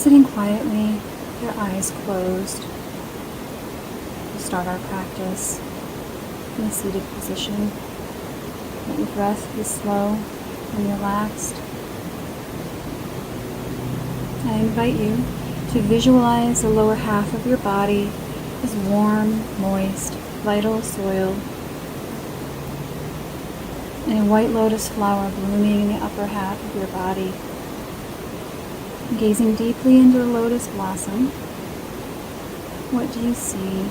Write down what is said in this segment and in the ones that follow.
sitting quietly, your eyes closed. We'll start our practice in a seated position. Let your breath be slow and relaxed. I invite you to visualize the lower half of your body as warm, moist, vital soil, and a white lotus flower blooming in the upper half of your body. Gazing deeply into the lotus blossom, what do you see?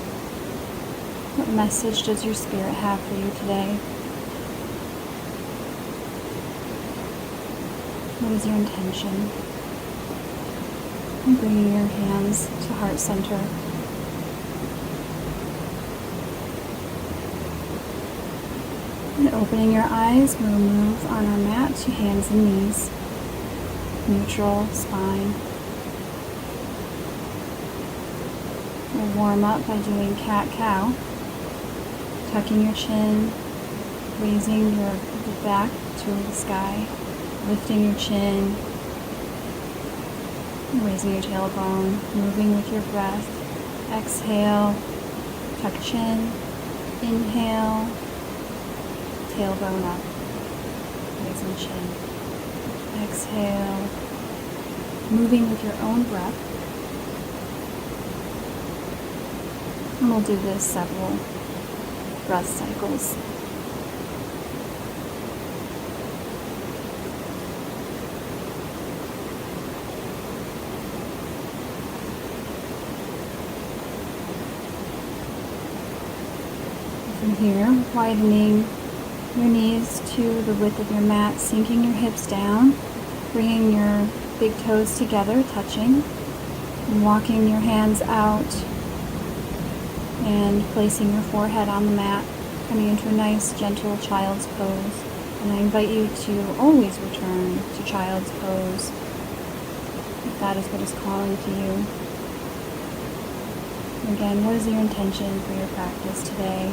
What message does your spirit have for you today? What is your intention? And bringing your hands to heart center. And opening your eyes, we'll move on our mat to hands and knees. Neutral spine. We'll warm up by doing cat-cow. Tucking your chin, raising your back to the sky, lifting your chin, raising your tailbone, moving with your breath. Exhale, tuck chin, inhale, tailbone up, raising chin. Exhale, moving with your own breath. And we'll do this several breath cycles. From here, widening your knees to the width of your mat, sinking your hips down, bringing your big toes together, touching, and walking your hands out and placing your forehead on the mat, coming into a nice, gentle child's pose. And I invite you to always return to child's pose if that is what is calling to you. Again, what is your intention for your practice today?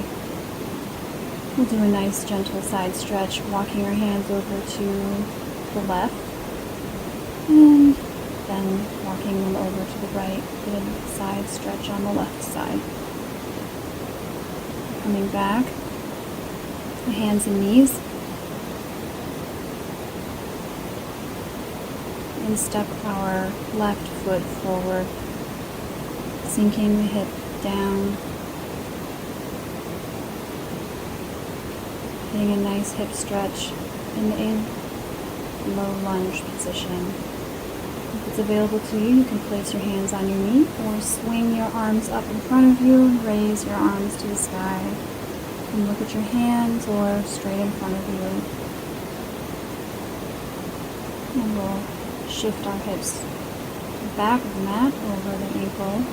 We'll do a nice gentle side stretch, walking your hands over to the left, and then walking them over to the right. Good side stretch on the left side. Coming back, the hands and knees, and step our left foot forward, sinking the hip down. Getting a nice hip stretch in a low lunge position. If it's available to you, you can place your hands on your knee or swing your arms up in front of you and raise your arms to the sky. And look at your hands or straight in front of you. And we'll shift our hips to the back of the mat over the ankle.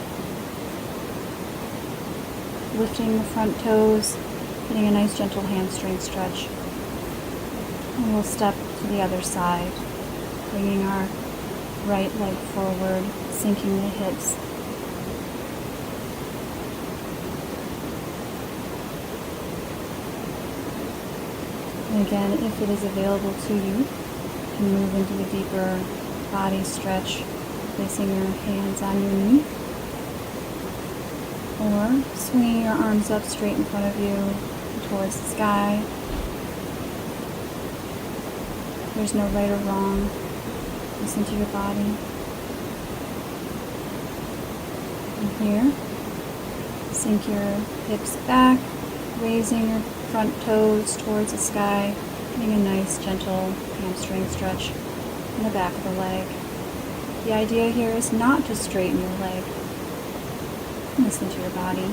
Lifting the front toes, getting a nice gentle hamstring stretch. And we'll step to the other side, bringing our right leg forward, sinking the hips. And again, if it is available to you, you can move into a deeper body stretch, placing your hands on your knee, or swinging your arms up straight in front of you towards the sky. There's no right or wrong. Listen to your body. And here, sink your hips back, raising your front toes towards the sky, getting a nice gentle hamstring stretch in the back of the leg. The idea here is not to straighten your leg. Listen to your body.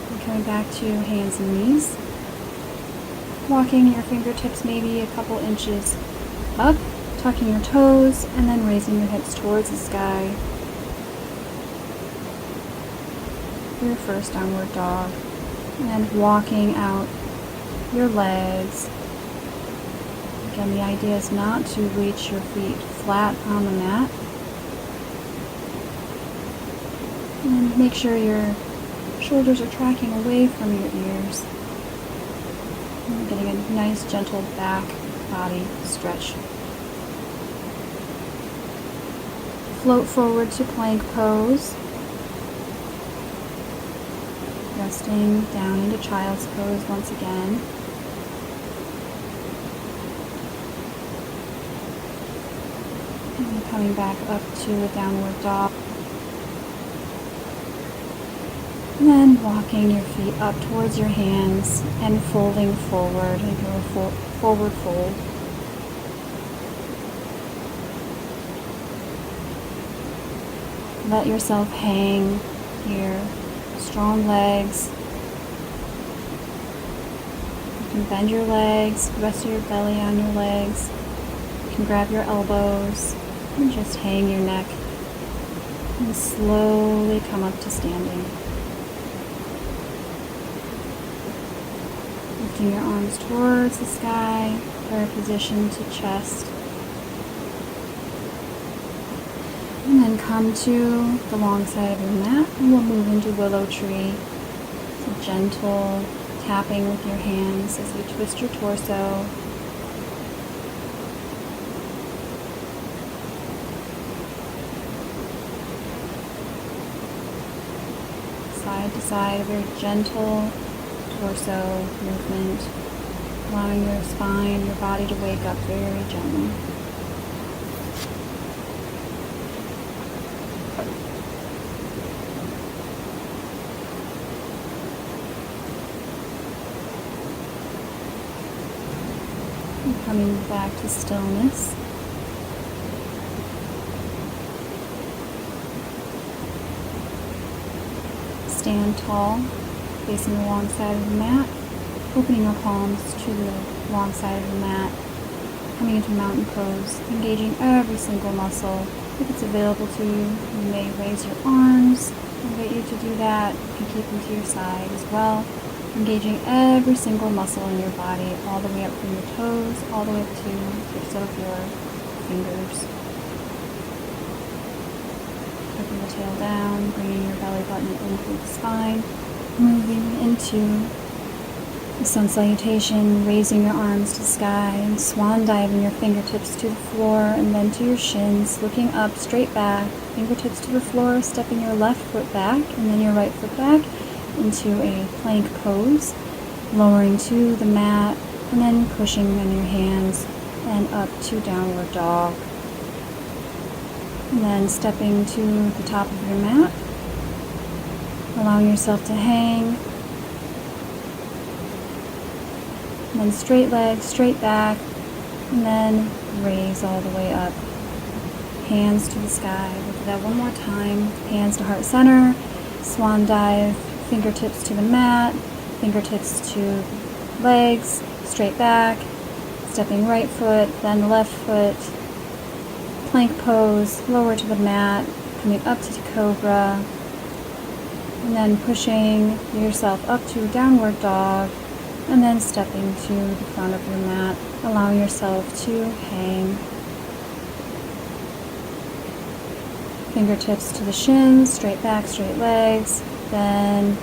And coming back to hands and knees. Walking your fingertips maybe a couple inches up, tucking your toes, and then raising your hips towards the sky. For your first downward dog. And walking out your legs. Again, the idea is not to reach your feet flat on the mat. And make sure your shoulders are tracking away from your ears. And getting a nice gentle back body stretch. float forward to plank pose. Resting down into child's pose once again. And coming back up to a downward dog. And then walking your feet up towards your hands and folding forward into a forward fold. Let yourself hang here. Strong legs. You can bend your legs, rest your belly on your legs. You can grab your elbows and just hang your neck and slowly come up to standing. Lifting your arms towards the sky, prayer position to chest. And then come to the long side of your mat and we'll move into willow tree. So gentle tapping with your hands as you twist your torso. Side to side, a very gentle torso movement, allowing your spine, your body to wake up very gently. And coming back to stillness. Stand tall, facing the long side of the mat, opening your palms to the long side of the mat, coming into mountain pose, engaging every single muscle. If it's available to you, you may raise your arms. I invite you to do that. You can keep them to your side as well, engaging every single muscle in your body, all the way up from your toes, all the way up to the tips of your fingers. Tucking the tail down, bringing your belly button into the spine, moving into the sun salutation, raising your arms to sky, and swan diving your fingertips to the floor and then to your shins, looking up, straight back, fingertips to the floor, stepping your left foot back and then your right foot back into a plank pose, lowering to the mat, and then pushing on your hands and up to downward dog. And then stepping to the top of your mat, allowing yourself to hang. And then straight legs, straight back, and then raise all the way up. Hands to the sky. We'll do that one more time. Hands to heart center, swan dive, fingertips to the mat, fingertips to legs, straight back, stepping right foot, then left foot, plank pose, lower to the mat, coming up to cobra, and then pushing yourself up to downward dog, and then stepping to the front of your mat, allowing yourself to hang. Fingertips to the shins, straight back, straight legs, then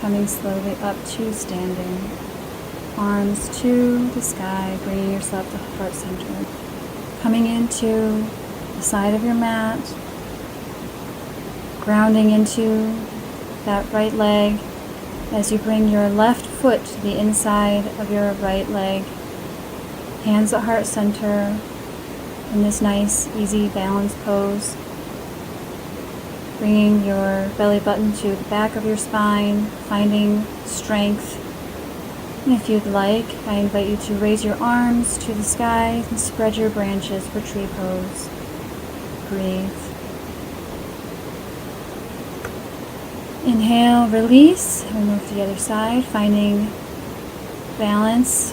coming slowly up to standing. Arms to the sky, bringing yourself to heart center. Coming into the side of your mat, grounding into that right leg as you bring your left foot to the inside of your right leg. Hands at heart center in this nice, easy balance pose. Bringing your belly button to the back of your spine, finding strength. And if you'd like, I invite you to raise your arms to the sky and spread your branches for tree pose. Breathe. Inhale, release. We'll move to the other side, finding balance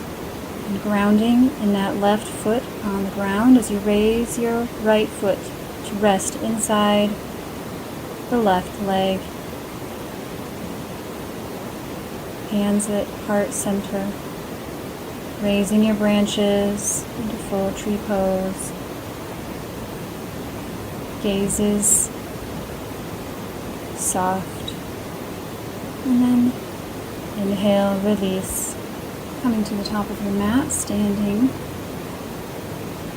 and grounding in that left foot on the ground as you raise your right foot to rest inside the left leg. Hands at heart center. Raising your branches into full tree pose. Gazes soft. And then inhale, release. Coming to the top of your mat, standing.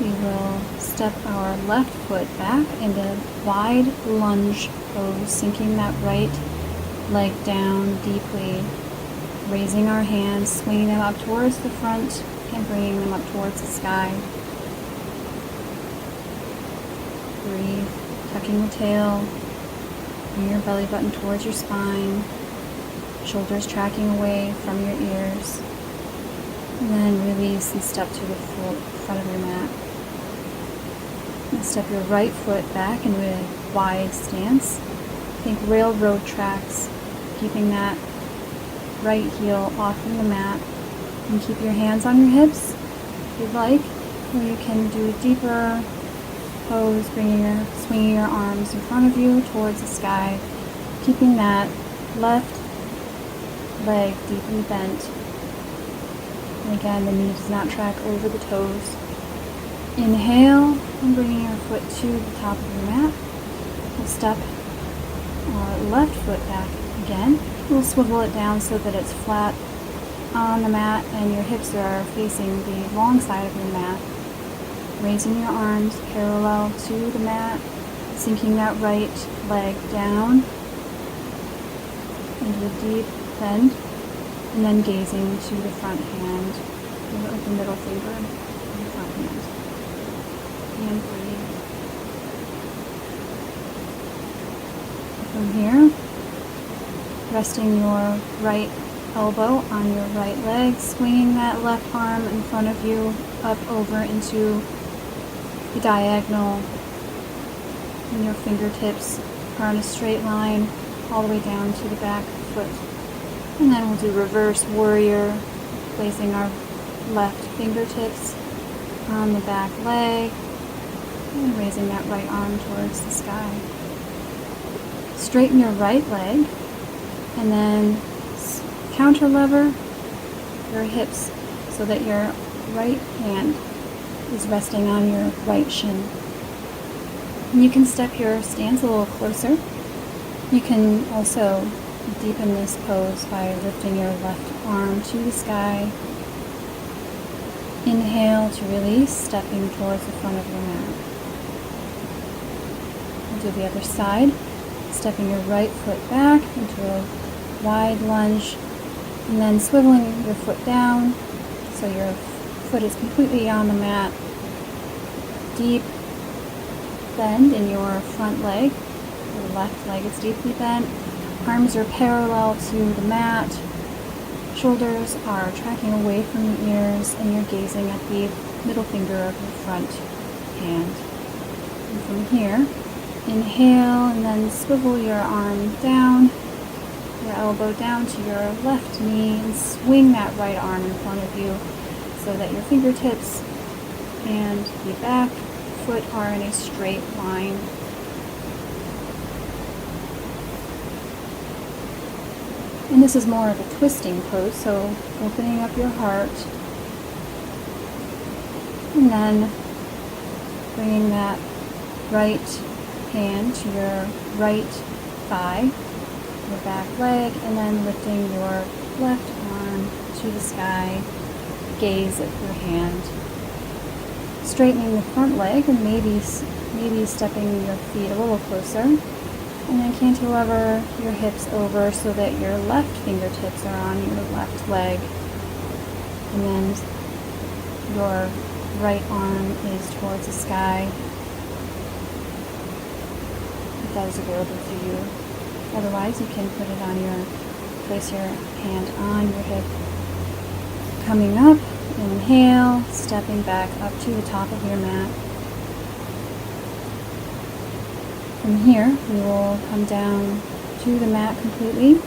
we will step our left foot back into wide lunge pose, sinking that right leg down deeply, raising our hands, swinging them up towards the front and bringing them up towards the sky. Breathe, tucking the tail, bring your belly button towards your spine, shoulders tracking away from your ears, and then release and step to the front of your mat. And step your right foot back into a wide stance. Think railroad tracks, keeping that right heel off of the mat. And keep your hands on your hips if you'd like, or you can do a deeper pose, swinging your arms in front of you towards the sky, keeping that left leg deeply bent. And again, the knee does not track over the toes. Inhale, and bringing your foot to the top of your mat. We'll step our left foot back again. We'll swivel it down so that it's flat on the mat and your hips are facing the long side of your mat. Raising your arms parallel to the mat, sinking that right leg down into a deep bend, and then gazing to the front hand with the middle finger and the front hand. And breathe. From here, resting your right elbow on your right leg, swinging that left arm in front of you up over into the diagonal, and your fingertips are on a straight line all the way down to the back foot. And then we'll do reverse warrior, placing our left fingertips on the back leg and raising that right arm towards the sky. Straighten your right leg and then counter lever your hips so that your right hand is resting on your right shin. And you can step your stance a little closer. You can also deepen this pose by lifting your left arm to the sky. Inhale to release, stepping towards the front of your mat. We'll do the other side, stepping your right foot back into a wide lunge, and then swiveling your foot down so your foot is completely on the mat. Deep bend in your front leg. Your left leg is deeply bent. Arms are parallel to the mat. Shoulders are tracking away from the ears, and you're gazing at the middle finger of your front hand. And from here, inhale and then swivel your arm down, your elbow down to your left knee, and swing that right arm in front of you so that your fingertips and the back foot are in a straight line. And this is more of a twisting pose, so opening up your heart, and then bringing that right hand to your right thigh, your back leg, and then lifting your left arm to the sky, gaze at your hand. Straightening the front leg and maybe stepping your feet a little closer. And then cantilever your hips over so that your left fingertips are on your left leg. And then your right arm is towards the sky. If that is available to you. Otherwise, you can place your hand on your hip. Coming up, inhale, stepping back up to the top of your mat. From here, we will come down to the mat completely,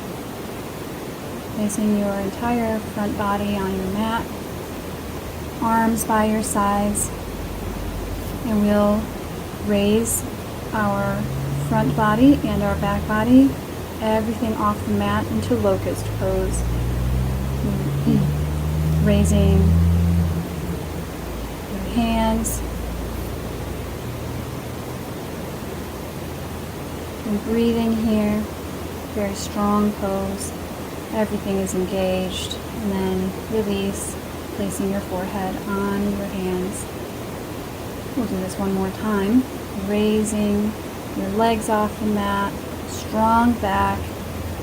placing your entire front body on your mat, arms by your sides, and we'll raise our front body and our back body, everything off the mat into locust pose. Raising your hands, and breathing here, very strong pose. Everything is engaged, and then release, placing your forehead on your hands. We'll do this one more time. Raising your legs off the mat, strong back,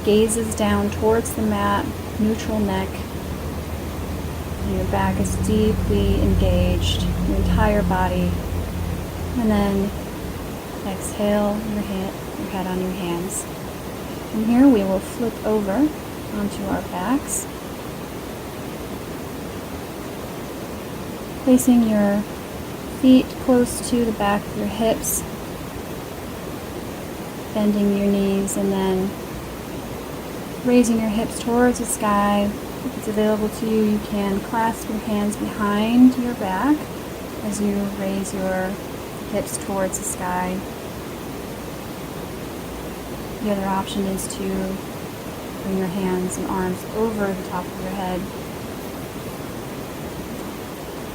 gazes down towards the mat, neutral neck. And your back is deeply engaged, your entire body. And then exhale your head on your hands. From here we will flip over onto our backs, placing your feet close to the back of your hips, bending your knees, and then raising your hips towards the sky. If it's available to you, you can clasp your hands behind your back as you raise your hips towards the sky. The other option is to bring your hands and arms over the top of your head.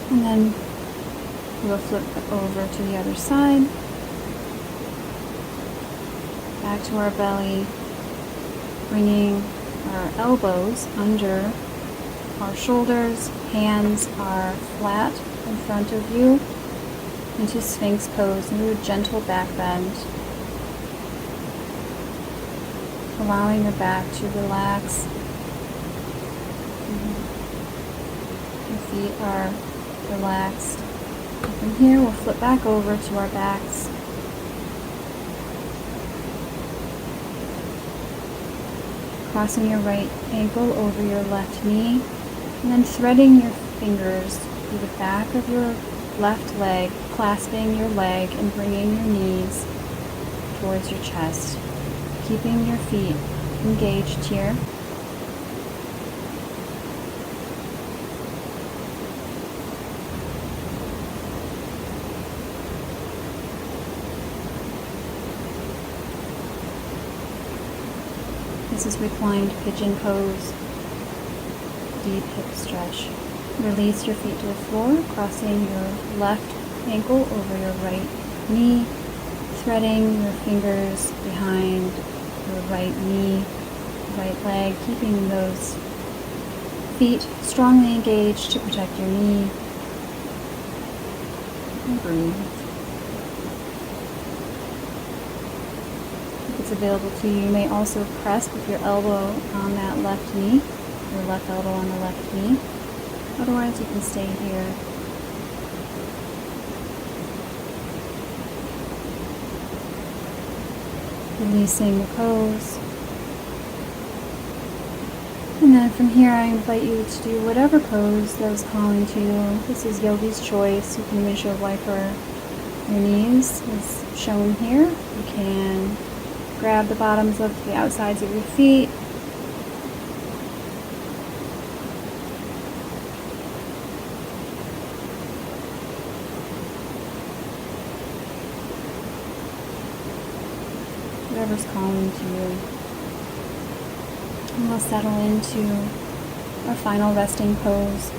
And then we'll flip over to the other side. Back to our belly, bringing our elbows under our shoulders, hands are flat in front of you, into Sphinx pose, into a gentle back bend. Allowing your back to relax. Your feet are relaxed. And from here, we'll flip back over to our backs. Crossing your right ankle over your left knee, and then threading your fingers through the back of your left leg, clasping your leg and bringing your knees towards your chest. Keeping your feet engaged here. This is reclined pigeon pose. Deep hip stretch. Release your feet to the floor, crossing your left ankle over your right knee, threading your fingers behind your right knee, right leg, keeping those feet strongly engaged to protect your knee. And breathe. If it's available to you, you may also press with your elbow on that left knee, your left elbow on the left knee. Otherwise, you can stay here. Releasing the pose. And then from here, I invite you to do whatever pose that is calling to you. This is yogi's choice. You can windshield wiper your knees, as shown here. You can grab the bottoms of the outsides of your feet. Whatever's calling to you. And we'll settle into our final resting pose.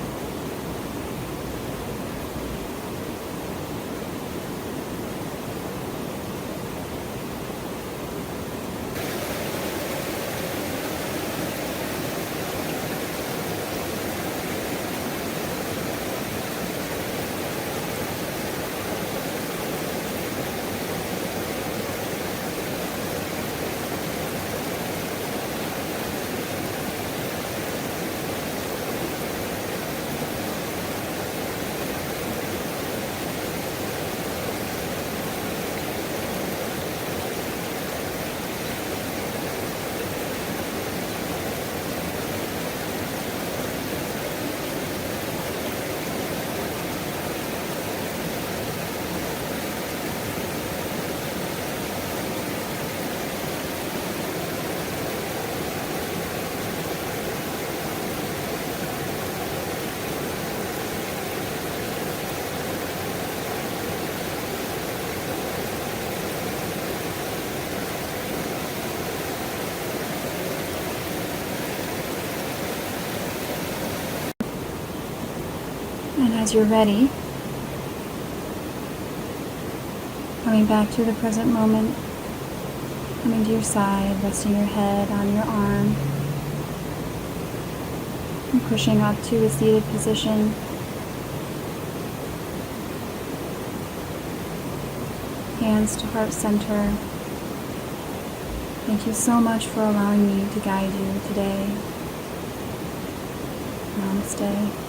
And as you're ready, coming back to the present moment, coming to your side, resting your head on your arm, and pushing up to a seated position. hands to heart center. Thank you so much for allowing me to guide you today. Namaste.